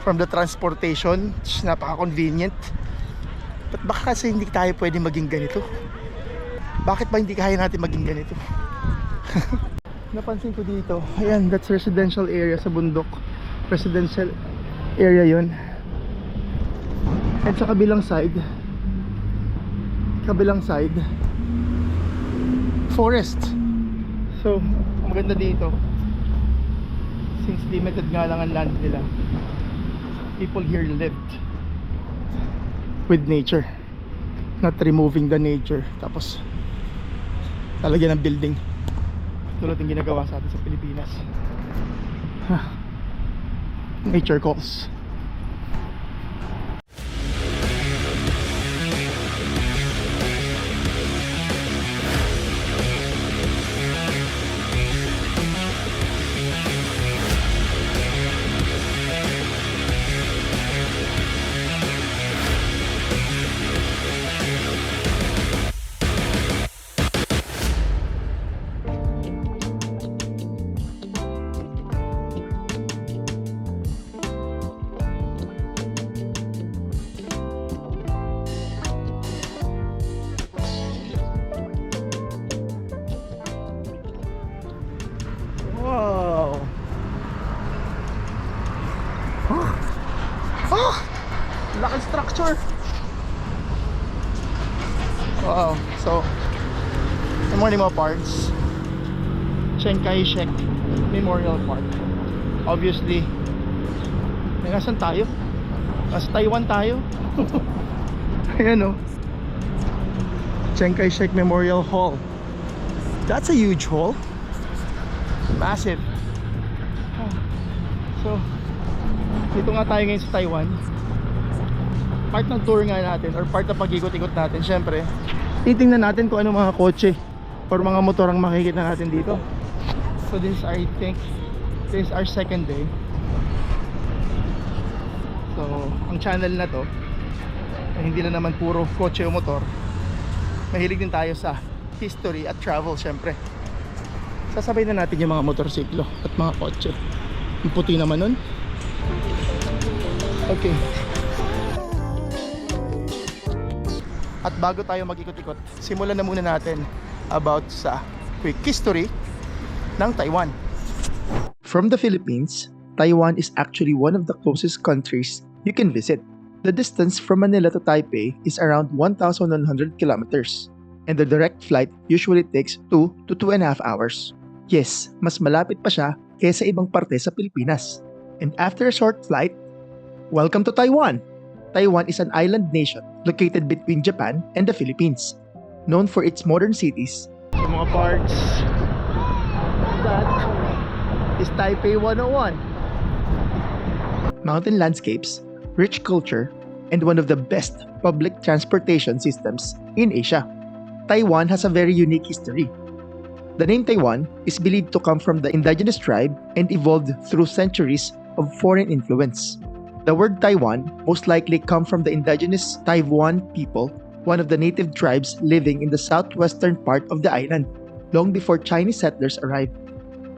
from the transportation. Napaka-convenient. But baka kasi hindi tayo pwede maging ganito. Bakit ba hindi kaya natin maging ganito? Napansin ko dito, ayan, that's residential area sa bundok. Residential area yun. At sa kabilang side, forest. So, ang maganda dito, since limited nga lang ang land nila, people here lived with nature, not removing the nature tapos talagyan ng building tulad ng ginagawa sa atin sa Pilipinas. Nature calls. Wow. Laki structure. Wow. So, the morning mga parts, Chiang Kai-shek Memorial Park. Obviously, nasan tayo? Nasa Taiwan tayo. Ayan o, Chiang Kai-shek Memorial Hall. That's a huge hall. Massive. So, dito nga tayo ngayon sa Taiwan. Part ng tour nga natin, or part ng pag-ikot-ikot natin, syempre titingnan natin kung ano mga kotse or mga motor ang makikita natin dito. So this is, I think, this is our second day. So, ang channel na to ay hindi na naman puro kotse o motor. Mahilig din tayo sa history at travel, syempre. Sasabay na natin yung mga motorsiklo at mga kotse. Yung puti naman nun. Okay. At bago tayo mag-ikot-ikot, simulan na muna natin about sa quick history ng Taiwan. From the Philippines, Taiwan is actually one of the closest countries you can visit. The distance from Manila to Taipei is around 1,100 kilometers, and the direct flight usually takes 2 to 2.5 hours. Yes, mas malapit pa siya kaysa ibang parte sa Pilipinas. And after a short flight, welcome to Taiwan! Taiwan is an island nation located between Japan and the Philippines, known for its modern cities. So mga parts, that is Taipei 101. Mountain landscapes, rich culture, and one of the best public transportation systems in Asia. Taiwan has a very unique history. The name Taiwan is believed to come from the indigenous tribe and evolved through centuries of foreign influence. The word Taiwan most likely come from the indigenous Taiwan people, one of the native tribes living in the southwestern part of the island, long before Chinese settlers arrived.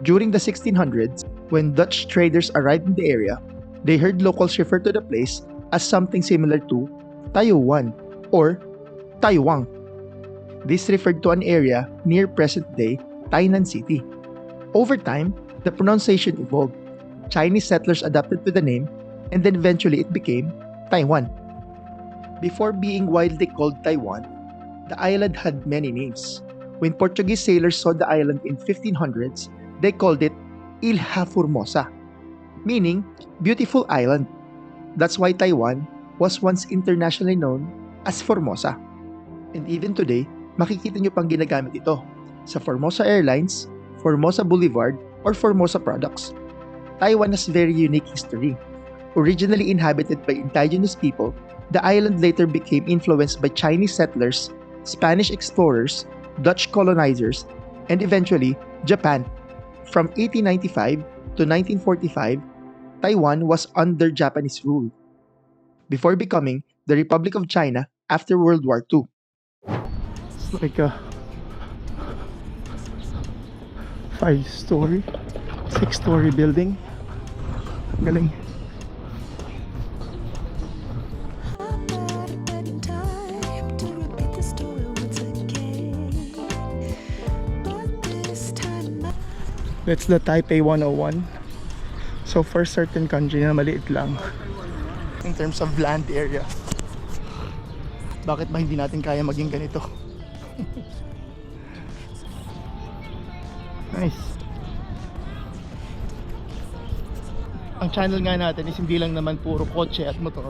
During the 1600s, when Dutch traders arrived in the area, they heard locals refer to the place as something similar to Taiwan or Taiwan. This referred to an area near present-day Tainan City. Over time, the pronunciation evolved. Chinese settlers adapted to the name, and then eventually it became Taiwan. Before being widely called Taiwan, the island had many names. When Portuguese sailors saw the island in 1500s, they called it Ilha Formosa, meaning beautiful island. That's why Taiwan was once internationally known as Formosa. And even today, makikita nyo pang ginagamit ito sa Formosa Airlines, Formosa Boulevard, or Formosa products. Taiwan has very unique history. Originally inhabited by indigenous people, the island later became influenced by Chinese settlers, Spanish explorers, Dutch colonizers, and eventually Japan. From 1895 to 1945, Taiwan was under Japanese rule, before becoming the Republic of China after World War II. It's like a 5-story, 6-story building. Galing. That's the Taipei 101. So for certain country na maliit lang in terms of land area, bakit ba hindi natin kaya maging ganito? Nice. Ang channel nga natin is hindi lang naman puro kotse at motor.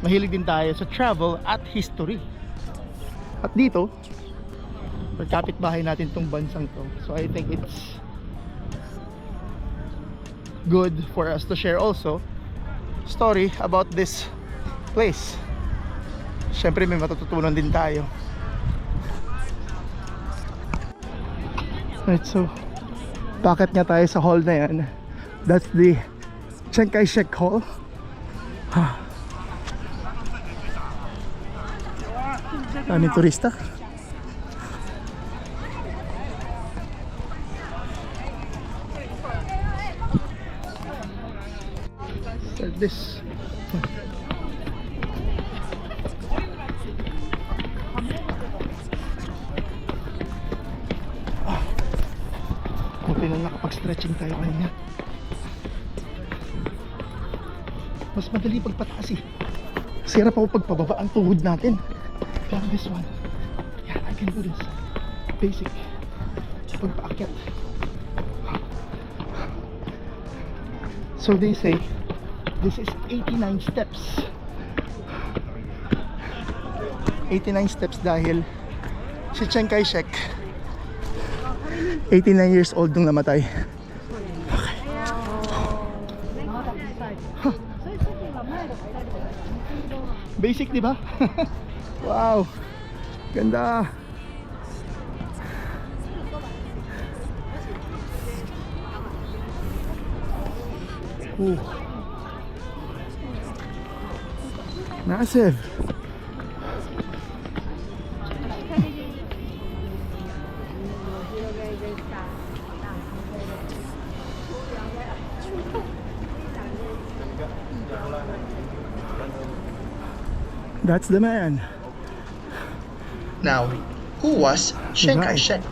Mahilig din tayo sa travel at history. At dito, pagkapit bahay natin tong bansang to. So I think it's good for us to share also story about this place. Syempre may matututunan din tayo. Right, so bakit nga tayo sa hall na yan? That's the Chiang Kai-shek Hall. Daming turista. Like this. Buti na nakapag-stretching tayo kanina. Mas madali pagpataas eh. Sirap ako pagpababa ang tuhod natin. Pero this one, yeah, I can do this. Basic. Pagpaakyat. So they say this is 89 steps. 89 steps dahil si Chiang Kai-shek 89 years old nung namatay. Okay. Huh. Basic, di ba? Wow. Ganda. Massive. That's the man. Now, who was Chiang Kai-shek?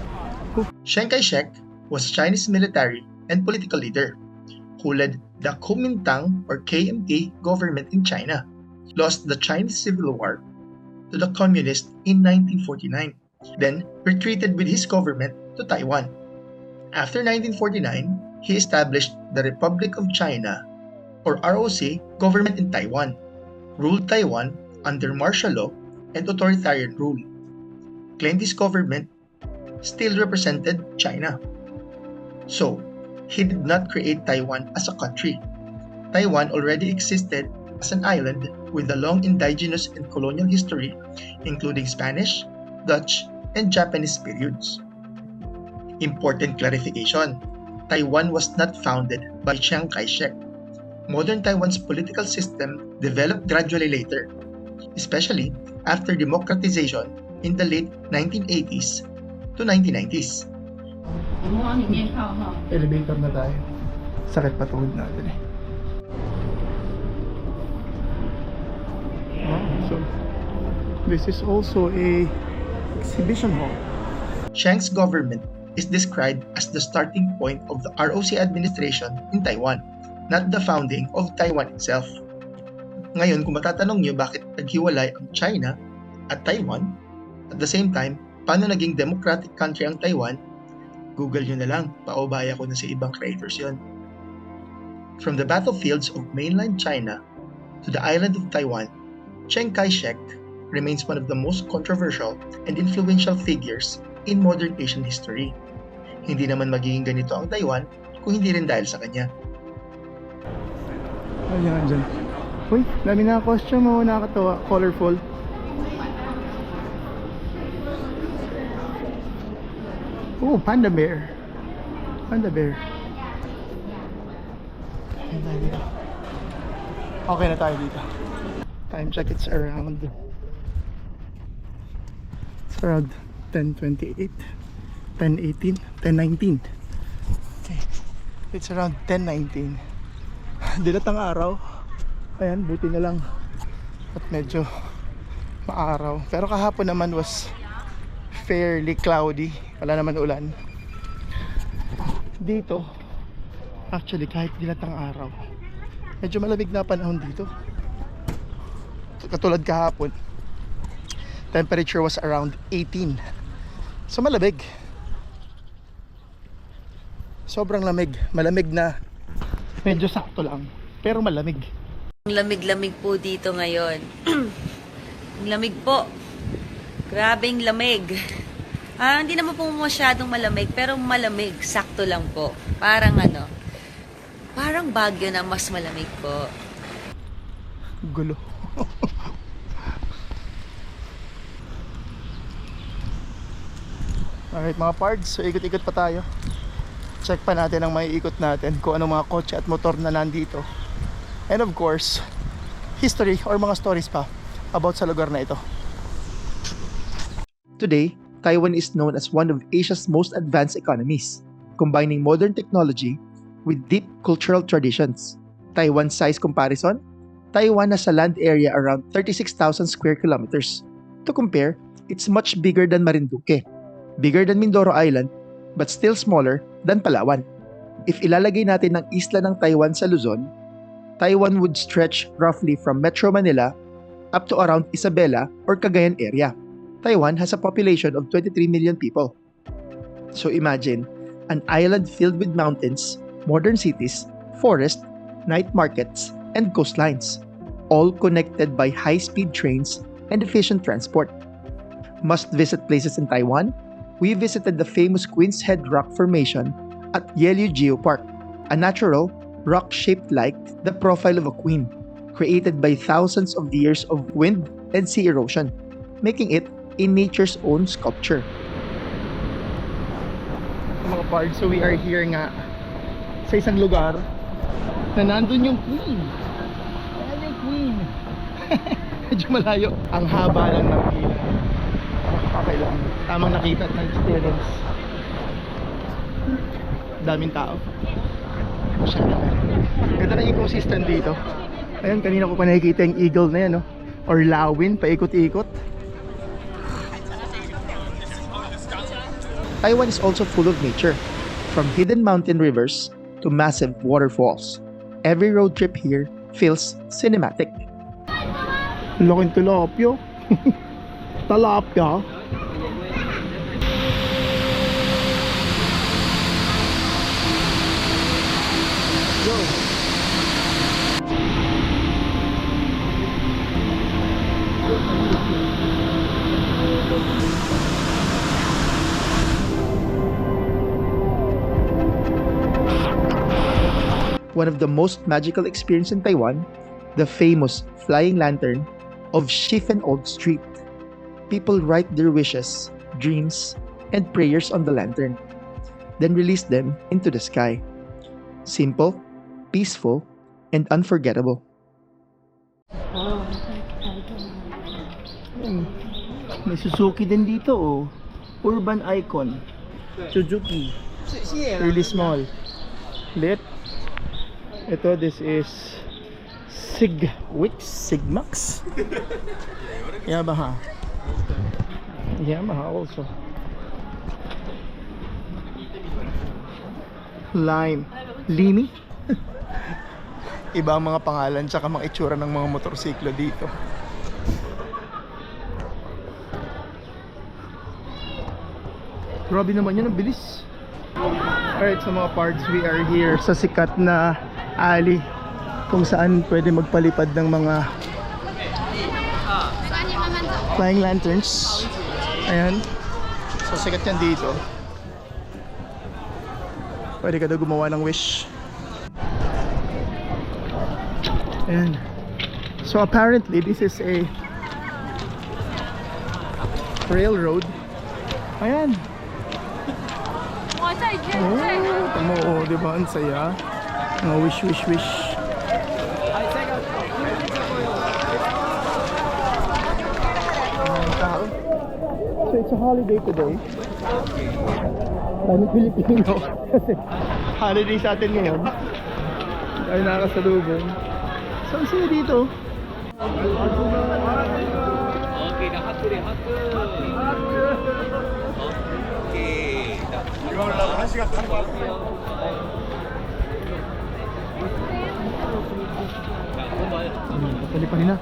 Chiang Kai-shek was a Chinese military and political leader who led the Kuomintang or KMT government in China, lost the Chinese Civil War to the Communists in 1949, then retreated with his government to Taiwan. After 1949, he established the Republic of China or ROC government in Taiwan, ruled Taiwan under martial law and authoritarian rule. Claimed his government still represented China. So, he did not create Taiwan as a country. Taiwan already existed as an island with a long indigenous and colonial history, including Spanish, Dutch, and Japanese periods. Important clarification: Taiwan was not founded by Chiang Kai-shek. Modern Taiwan's political system developed gradually later, especially after democratization in the late 1980s to 1990s. Elevator na tayo. Sakit pa tuhod natin eh. So, this is also a exhibition hall. Chiang's government is described as the starting point of the ROC administration in Taiwan, not the founding of Taiwan itself. Ngayon, kung matatanong nyo bakit naghiwalay ang China at Taiwan, at the same time, paano naging democratic country ang Taiwan, Google nyo na lang, paubaya ko na sa ibang creators yon. From the battlefields of mainland China to the island of Taiwan, Chiang Kai-shek remains one of the most controversial and influential figures in modern Asian history. Hindi naman magiging ganito ang Taiwan kung hindi rin dahil sa kanya. Ayan, dyan. Uy, dami na costume mo, nakakatawa, colorful. Oh, panda bear. Panda bear. Ayan tayo dito. Okay na tayo dito. Time check, it's around 10:28, 10:18, 10:19. Okay. It's around 10:19. Dilat ang araw. Ayan, buti na lang at medyo maaraw. Pero kahapon naman was fairly cloudy. Wala naman ulan. dito, actually kahit dilatang araw, medyo malamig na panahon dito. Katulad kahapon, temperature was around 18. So malamig. Sobrang lamig. Malamig na. Medyo sakto lang. Pero malamig. Ang lamig-lamig po dito ngayon. Ang lamig po. Grabing lamig. Hindi naman po masyadong malamig, pero malamig. Sakto lang po. Parang parang Baguio na mas malamig po. Gulo. Alright mga pards, so ikot-ikot pa tayo. Check pa natin ang maiikot natin, kung anong mga kotse at motor na nandito. And of course, history or mga stories pa about sa lugar na ito. Today, Taiwan is known as one of Asia's most advanced economies, combining modern technology with deep cultural traditions. Taiwan's size comparison, Taiwan has a land area around 36,000 square kilometers. To compare, it's much bigger than Marinduque, bigger than Mindoro Island, but still smaller than Palawan. If ilalagay natin ang isla ng Taiwan sa Luzon, Taiwan would stretch roughly from Metro Manila up to around Isabela or Cagayan area. Taiwan has a population of 23 million people. So imagine, an island filled with mountains, modern cities, forests, night markets, and coastlines, all connected by high-speed trains and efficient transport. Must-visit places in Taiwan? We visited the famous Queen's Head Rock Formation at Yelyu Geopark, a natural rock shaped like the profile of a queen, created by thousands of years of wind and sea erosion, making it a nature's own sculpture. Mga pards, so we are here nga sa isang lugar na nandun yung queen. Ayan yung queen. Medyo malayo. Ang haba lang ng pila. Okay lang. Tamang nakita at experience. Daming tao. Masyado. Ganda ng ecosystem dito. Ayun, kanina ko pa nakikita yung eagle na yan, no? Or lawin, paikot-ikot. Taiwan is also full of nature, from hidden mountain rivers to massive waterfalls. Every road trip here feels cinematic. Laking tilapia. Talapia. Go. One of the most magical experiences in Taiwan, the famous flying lantern of Shifen-Old Street. People write their wishes, dreams, and prayers on the lantern, then release them into the sky. Simple, peaceful, and unforgettable. May Suzuki din dito, oh. Urban icon. Suzuki. Really small. Lit. Ito, this is Sigmax. Yamaha. Yamaha also. Lime. Limi. Iba ang mga pangalan tsaka mga itsura ng mga motorsiklo dito. Grabe naman yun, ang bilis. Alright, so mga parts, we are here sa sikat na alley kung saan pwede magpalipad ng mga flying lanterns. Ayan. So sikat yan dito. Pwede ka daw gumawa ng wish. Ayan. So apparently this is a railroad. Ayan. Tamo, oh, diba? Ang saya. Wish. So it's a holiday today. Ano Pilipino? Kasi holiday sa atin ngayon. Ay nakasalubong. So ang saya dito. Palipanin na.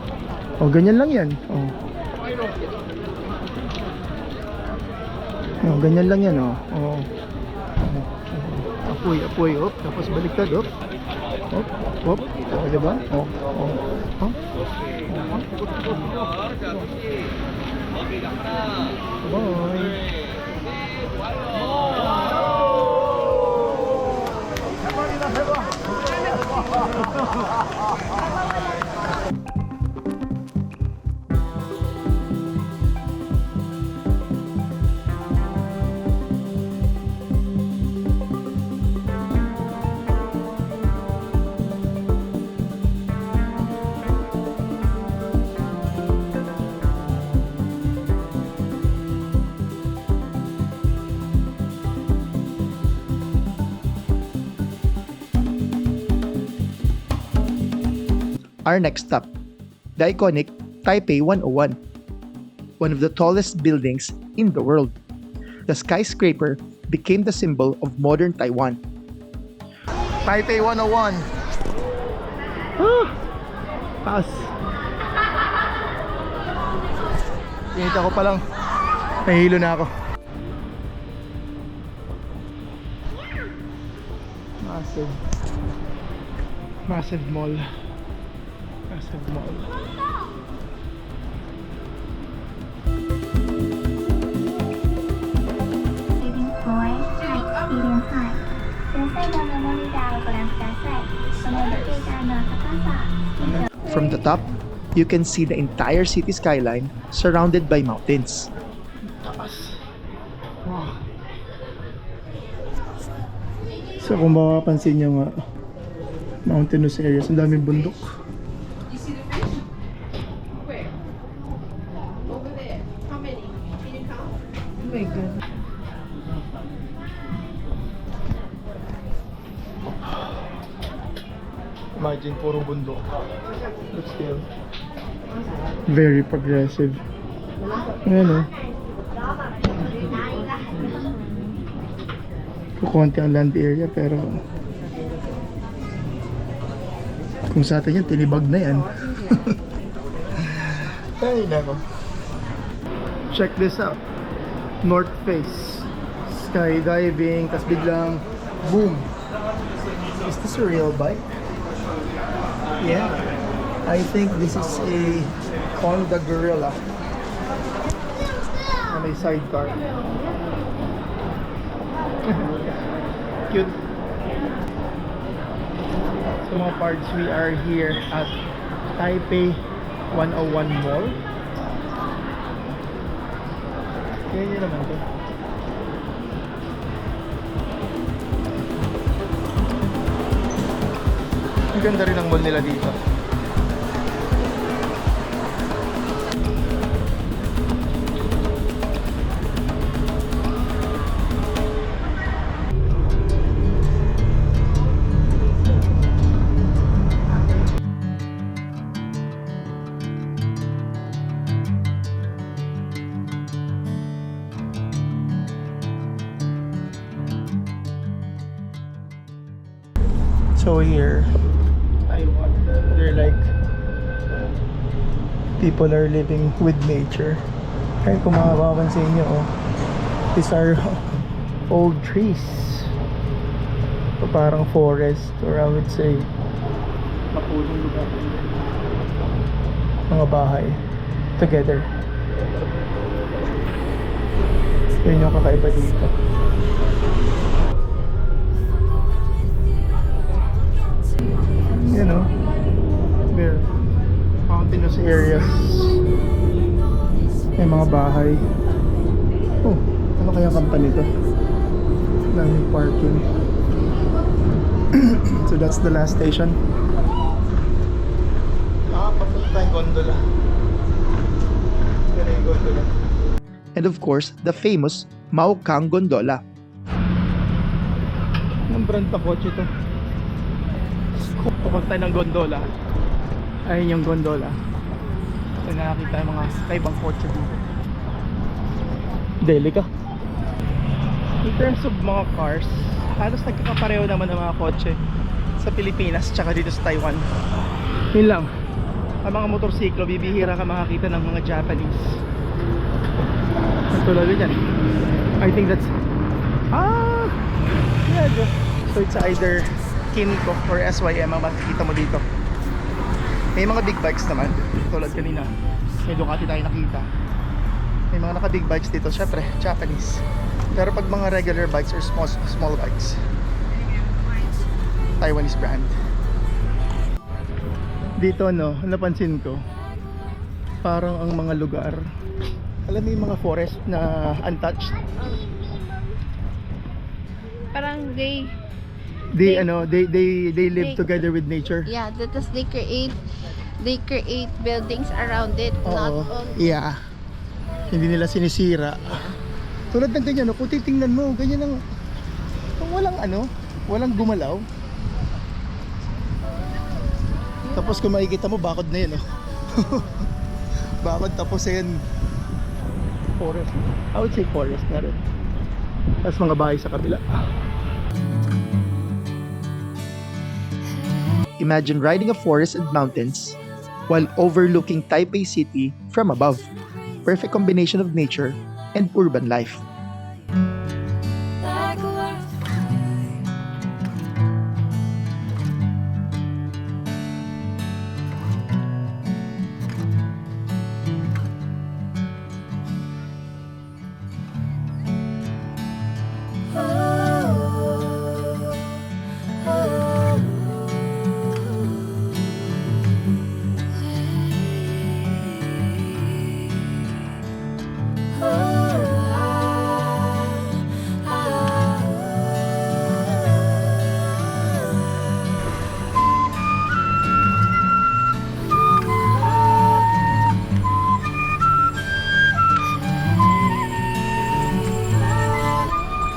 Oh, ganyan lang yan. Oh. Oh, ganyan lang yan, oh. Oh. Apoy, apoy, op. Tapos baliktad, op. Op, op. Oh, diba? Oh, oh. Oh. Bye. Our next stop, the iconic Taipei 101, one of the tallest buildings in the world. The skyscraper became the symbol of modern Taiwan. Taipei 101. Taas. Pinita ko pa lang. Nahihilo na ako. Massive. Massive mall. Massive mall. From the top, you can see the entire city skyline surrounded by mountains. Wow. So kung makapansin nyo nga, mountainous areas, ang daming bundok. My God. Imagine, puro bundok. But still, very progressive. Ayan o. Kukunti ang land area pero kung sa atin yan, tinibag na yan. Ay, nako. Check this out. North face, skydiving, tas biglang boom. Is this a real bike? Yeah, I think this is a Honda Gorilla na may sidecar. Cute. So mga parts, we are here at Taipei 101 Mall. Ganyan naman ito. Ang ganda rin ang mall nila dito. So here, Taiwan, they're like, people are living with nature. Kaya kung makapapansin nyo, oh, these are old trees. So parang forest, or I would say, mapulong lugar. Mga bahay, together. Yun yung kakaiba dito. You know, there, mountainous areas, may mga bahay. Oh, ano kaya company to? Daming parking. So that's the last station. Papunta tayong gondola. Yan yung gondola. And of course, the famous Maokang Gondola. Anong brand pa kotse to? Pupunta tayo ng gondola. Ayun yung gondola. So nakakita yung mga kaibang kotse dito. Delica. In terms of mga cars, halos nagkakapareho naman ang mga kotse sa Pilipinas tsaka dito sa Taiwan. Yun lang, ang mga motorsiklo, bibihira ka makakita ng mga Japanese. Tulad yan. I think that's yeah, so it's either Kinko or SYM ang makikita mo dito. May mga big bikes naman, tulad kanina may Ducati tayo nakita. May mga naka big bikes dito, syempre Japanese. Pero pag mga regular bikes or small bikes, Taiwanese brand. Dito no, napansin ko parang ang mga lugar, alam mo yung mga forest na untouched, Parang they live together with nature. yeah, that is they create buildings around it, not Oo, on yeah. Hindi nila sinisira. Tulad ng ganyan, no? Kung titingnan mo, ganyan ang kung walang gumalaw. Tapos kung makikita mo, bakod na yun, no? Bakod, tapos yan forest. I would say forest na rin. Tapos mga bahay sa kabila. Imagine riding a forest and mountains while overlooking Taipei City from above. Perfect combination of nature and urban life.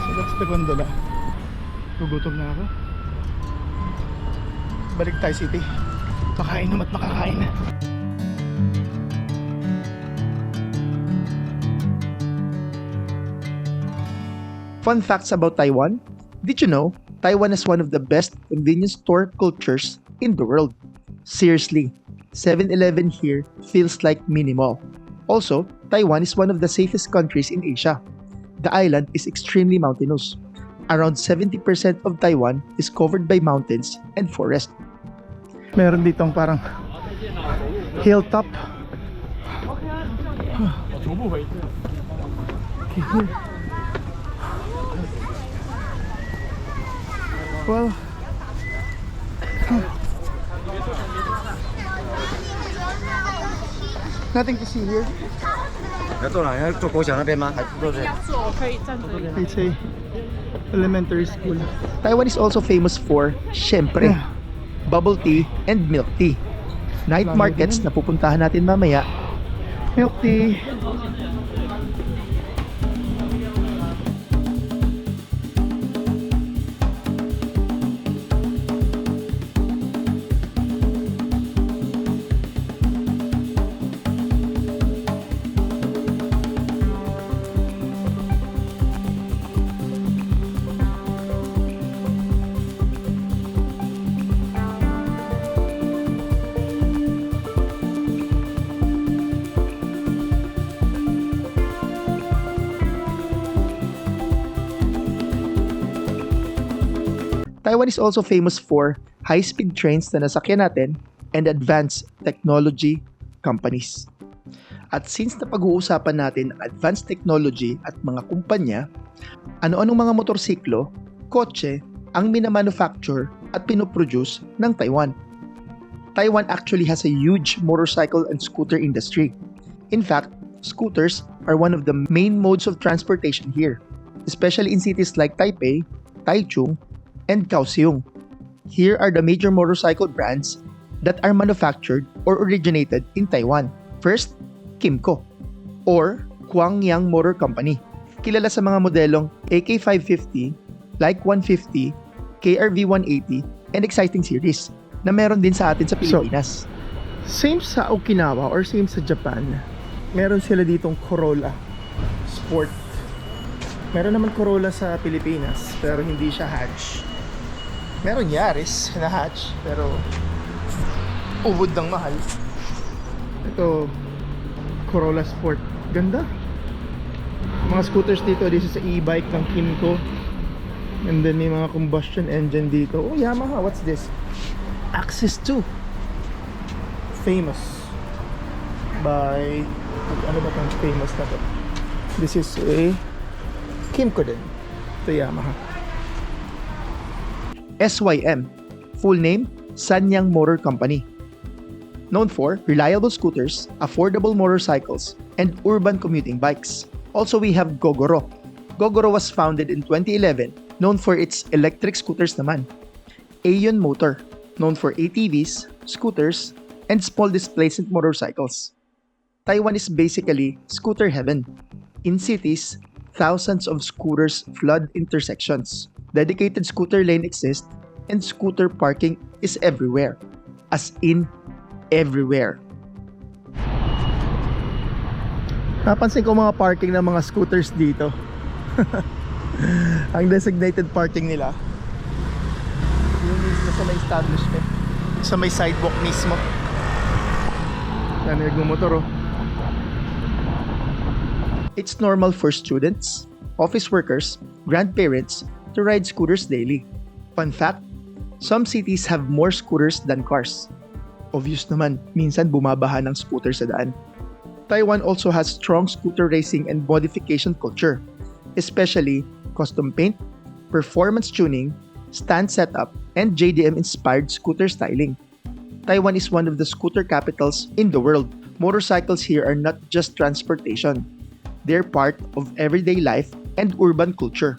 So that's the gondola. Gugutom na ako. Balik tayo city. Makain naman at makakain na. Fun facts about Taiwan. Did you know Taiwan is one of the best convenience store cultures in the world? Seriously, 7-Eleven here feels like mini mall. Also, Taiwan is one of the safest countries in Asia. The island is extremely mountainous. Around 70% of Taiwan is covered by mountains and forest. Meron ditong parang hilltop. Well, nothing to see here. 要坐哪？要坐国小那边吗？还是坐这？ It's a elementary school. Taiwan is also famous for, syempre, bubble tea and milk tea. Night Lalo markets din. na pupuntahan natin mamaya. Milk tea. Taiwan is also famous for high-speed trains na nasakyan natin and advanced technology companies. At since napag-uusapan natin ang advanced technology at mga kumpanya, ano-anong mga motorsiklo, kotse ang minamanufacture at pinoproduce ng Taiwan? Taiwan actually has a huge motorcycle and scooter industry. In fact, scooters are one of the main modes of transportation here, especially in cities like Taipei, Taichung, and Kaohsiung. Here are the major motorcycle brands that are manufactured or originated in Taiwan. First, Kymco or Guangyang Motor Company. Kilala sa mga modelong AK550, Like 150, KRV 180, and exciting series na meron din sa atin sa Pilipinas. Same sa Okinawa or same sa Japan, meron sila ditong Corolla Sport. Meron naman Corolla sa Pilipinas, pero hindi siya hatch. Meron Yaris na hatch, pero ubod ng mahal. Ito, Corolla Sport. Ganda. Mga scooters dito, this is e-bike ng Kimco. And then may mga combustion engine dito. Oh, Yamaha, what's this? Axis 2. Famous by, ano ba itong famous na to? This is a Kimco din. Ito Yamaha. SYM, full name, Sanyang Motor Company. Known for reliable scooters, affordable motorcycles, and urban commuting bikes. Also, we have Gogoro. Gogoro was founded in 2011, known for its electric scooters naman. Aeon Motor, known for ATVs, scooters, and small displacement motorcycles. Taiwan is basically scooter heaven. In cities, thousands of scooters flood intersections. Dedicated scooter lane exists, and scooter parking is everywhere. As in, everywhere. Napansin ko mga parking ng mga scooters dito. Ang designated parking nila yung mismo sa may establishment, sa may sidewalk mismo. Yan, nagmumotor oh. It's normal for students, office workers, grandparents to ride scooters daily. Fun fact, some cities have more scooters than cars. Obvious naman, minsan bumabaha ng scooter sa daan. Taiwan also has strong scooter racing and modification culture, especially custom paint, performance tuning, stand setup, and JDM-inspired scooter styling. Taiwan is one of the scooter capitals in the world. Motorcycles here are not just transportation. They're part of everyday life and urban culture.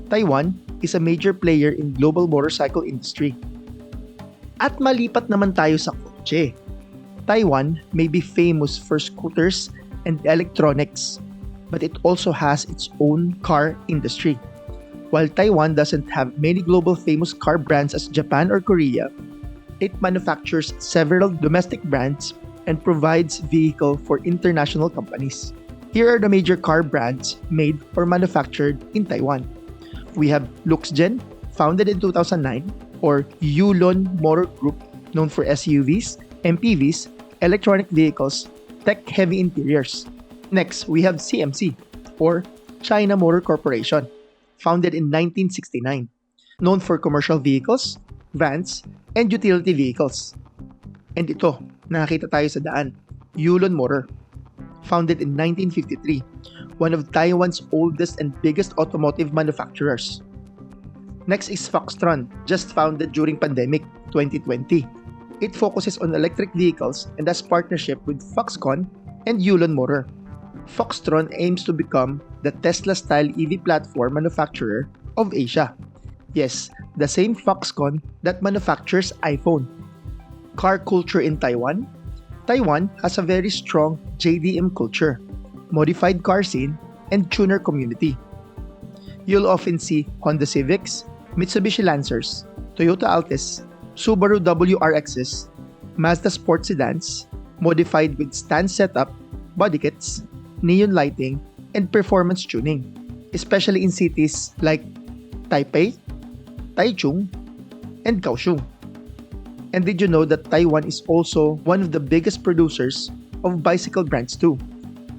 Taiwan is a major player in global motorcycle industry. At malipat naman tayo sa kotse. Taiwan may be famous for scooters and electronics, but it also has its own car industry. While Taiwan doesn't have many global famous car brands as Japan or Korea, it manufactures several domestic brands and provides vehicle for international companies. Here are the major car brands made or manufactured in Taiwan. We have Luxgen, founded in 2009, or Yulon Motor Group, known for SUVs, MPVs, electronic vehicles, tech-heavy interiors. Next, we have CMC, or China Motor Corporation, founded in 1969, known for commercial vehicles, vans, and utility vehicles. And ito, nakita tayo sa daan, Yulon Motor, founded in 1953, one of Taiwan's oldest and biggest automotive manufacturers. Next is Foxtron, just founded during pandemic 2020. It focuses on electric vehicles and has partnership with Foxconn and Yulon Motor. Foxtron aims to become the Tesla-style EV platform manufacturer of Asia. Yes, the same Foxconn that manufactures iPhone. Car culture in Taiwan. Taiwan has a very strong JDM culture, modified car scene, and tuner community. You'll often see Honda Civics, Mitsubishi Lancers, Toyota Altis, Subaru WRXs, Mazda sport sedans, modified with stand setup, body kits, neon lighting, and performance tuning, especially in cities like Taipei, Taichung, and Kaohsiung. And did you know that Taiwan is also one of the biggest producers of bicycle brands too,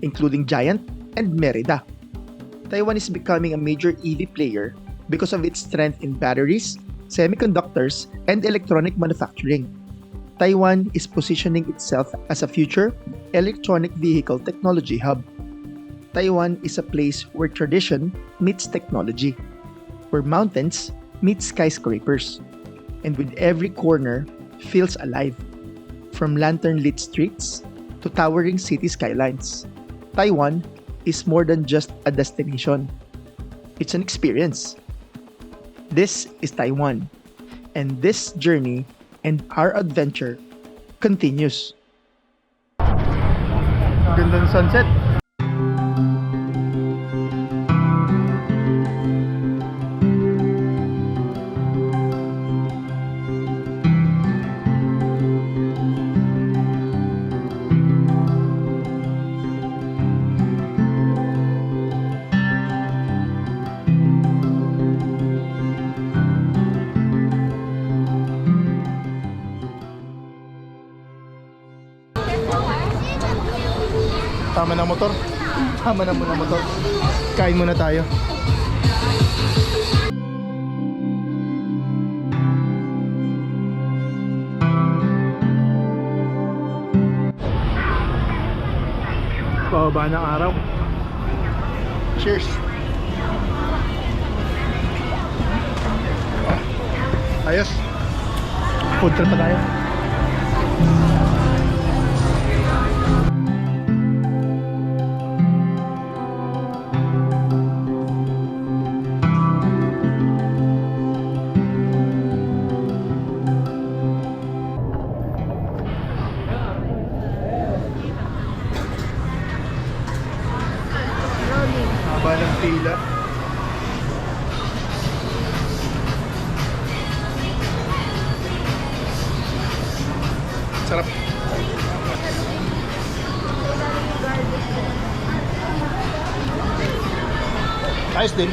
including Giant and Merida? Taiwan is becoming a major EV player because of its strength in batteries, semiconductors, and electronic manufacturing. Taiwan is positioning itself as a future electronic vehicle technology hub. Taiwan is a place where tradition meets technology, where mountains meet skyscrapers, and with every corner feels alive, from lantern-lit streets to towering city skylines. Taiwan is more than just a destination. It's an experience. This is Taiwan, and this journey and our adventure continues. Ganda ng sunset. Tama ng motor. Tama na muna motor. Kain muna tayo. Pababa ng araw. Cheers. Ayos. Food trip pa tayo. Haba ng pila. Sarap. Ayos din.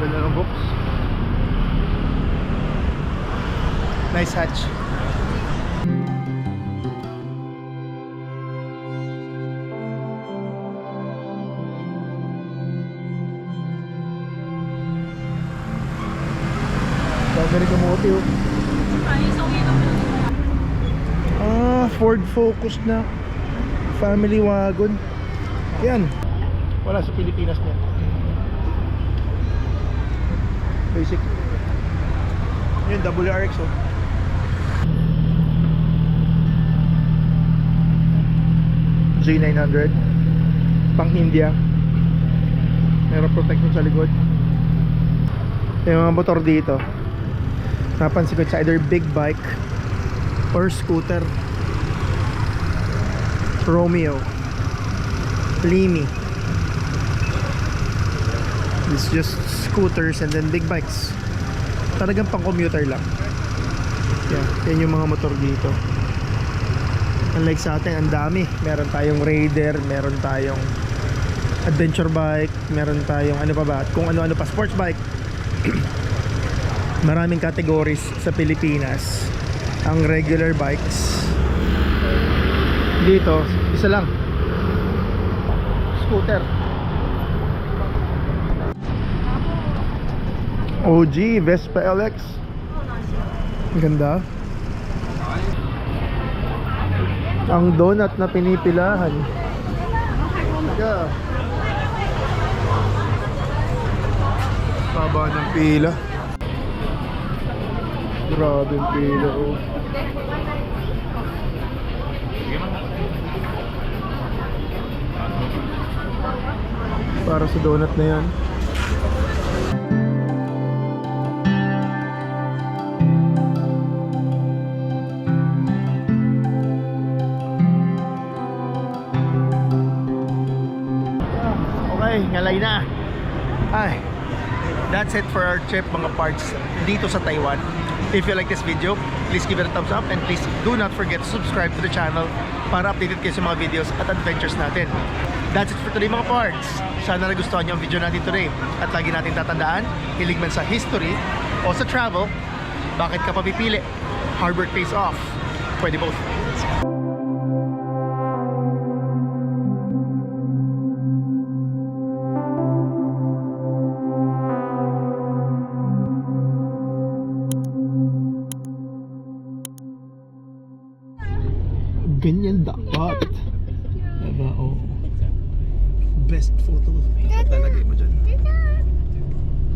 Ganda ng box. Nice hatch. Dami rin kamote oh. Ford Focus na family wagon. Yan. Wala sa Pilipinas niya. Basic. Yun, WRX oh. J900 pang India. Meron protection sa likod. Yung mga motor dito, napansin ko sa either big bike or scooter. Romeo, Limi. It's just scooters and then big bikes. Talagang pang commuter lang. Yan yung mga motor dito. Unlike sa atin, ang dami. Meron tayong Raider, meron tayong adventure bike, meron tayong ano pa ba, kung ano-ano pa, sports bike. Maraming categories sa Pilipinas. Ang regular bikes dito, isa lang, scooter. OG Vespa LX. Ang ganda. Ang donut na pinipilahan. Yeah. Haba ng pila. Grabe yung pila oh. Para sa donut na yan. Okay, ngalay na. Ay, that's it for our trip mga parts dito sa Taiwan. If you like this video, please give it a thumbs up and please do not forget to subscribe to the channel para updated kayo sa mga videos at adventures natin. That's it for today mga parts. Sana nagustuhan niyo ang video natin today. At lagi natin tatandaan, hilig man sa history o sa travel, bakit ka pa pipili? Hard work pays off. Pwede both. Ganyan dapat. Diba? Oh. Best photo. Ito talaga mo dyan.